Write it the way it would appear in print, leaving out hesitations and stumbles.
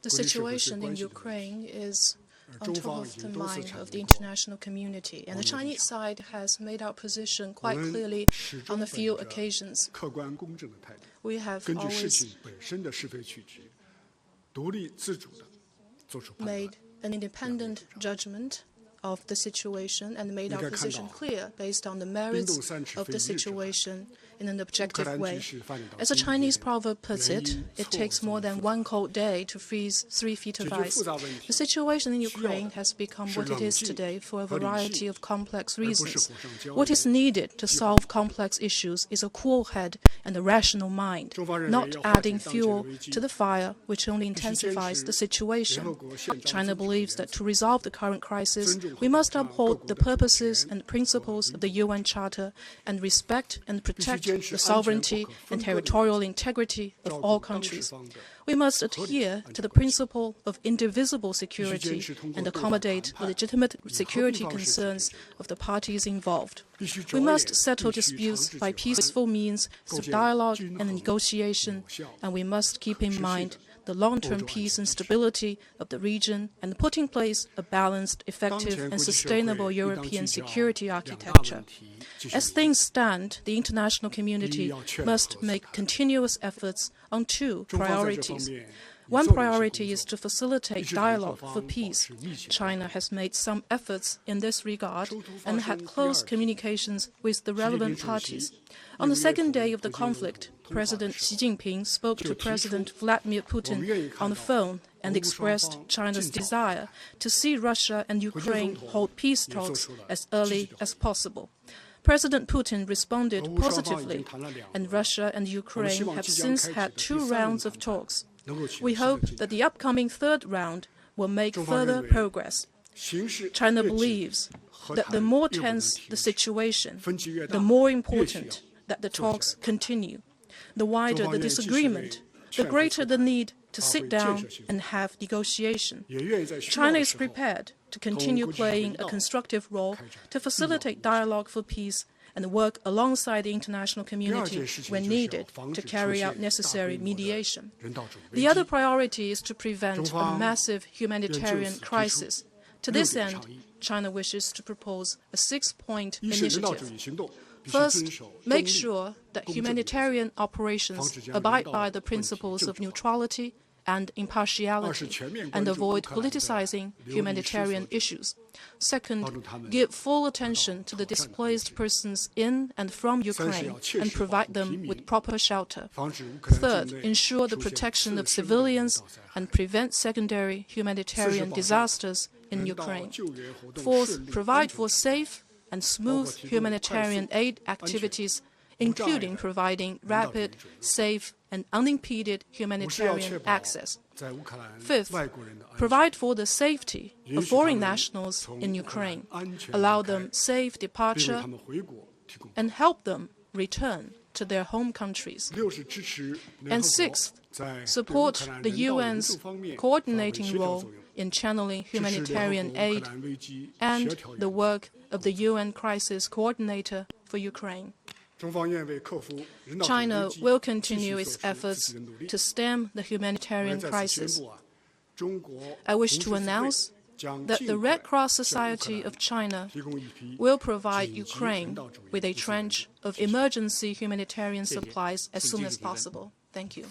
The situation in Ukraine is on top of the mind of the international community, and the Chinese side has made our position quite clearly on a few occasions. We have always made an independent judgment of the situation and made our position clear based on the merits of the situation in an objective way. As a Chinese proverb puts it, it takes more than one cold day to freeze 3 feet of ice. The situation in Ukraine has become what it is today for a variety of complex reasons. What is needed to solve complex issues is a cool head and a rational mind, not adding fuel to the fire, which only intensifies the situation. China believes that to resolve the current crisis, we must uphold the purposes and principles of the UN Charter and respect and protect the sovereignty and territorial integrity of all countries. We must adhere to the principle of indivisible security and accommodate the legitimate security concerns of the parties involved. We must settle disputes by peaceful means through dialogue and negotiation, and we must keep in mind the long-term peace and stability of the region and put in place a balanced, effective, and sustainable European security architecture. As things stand, the international community must make continuous efforts on 2 priorities. One priority is to facilitate dialogue for peace. China has made some efforts in this regard and had close communications with the relevant parties. On the second day of the conflict, President Xi Jinping spoke to President Vladimir Putin on the phone and expressed China's desire to see Russia and Ukraine hold peace talks as early as possible. President Putin responded positively, and Russia and Ukraine have since had 2 rounds of talks. We hope that the upcoming 3rd round will make further progress. China believes that the more tense the situation, the more important that the talks continue. The wider the disagreement, the greater the need to sit down and have negotiation. China is prepared to continue playing a constructive role to facilitate dialogue for peace and work alongside the international community when needed to carry out necessary mediation. The other priority is to prevent a massive humanitarian crisis. To this end, China wishes to propose a 6-point initiative. First, make sure that humanitarian operations abide by the principles of neutrality and impartiality and avoid politicizing humanitarian issues. Second, give full attention to the displaced persons in and from Ukraine and provide them with proper shelter. Third, ensure the protection of civilians and prevent secondary humanitarian disasters in Ukraine. Fourth, provide for safe and smooth humanitarian aid activities, including providing rapid, safe, and unimpeded humanitarian access. Fifth, provide for the safety of foreign nationals in Ukraine, allow them safe departure, and help them return to their home countries. And sixth, support the UN's coordinating role in channeling humanitarian aid and the work of the UN Crisis Coordinator for Ukraine. China will continue its efforts to stem the humanitarian crisis. I wish to announce that the Red Cross Society of China will provide Ukraine with a tranche of emergency humanitarian supplies as soon as possible. Thank you.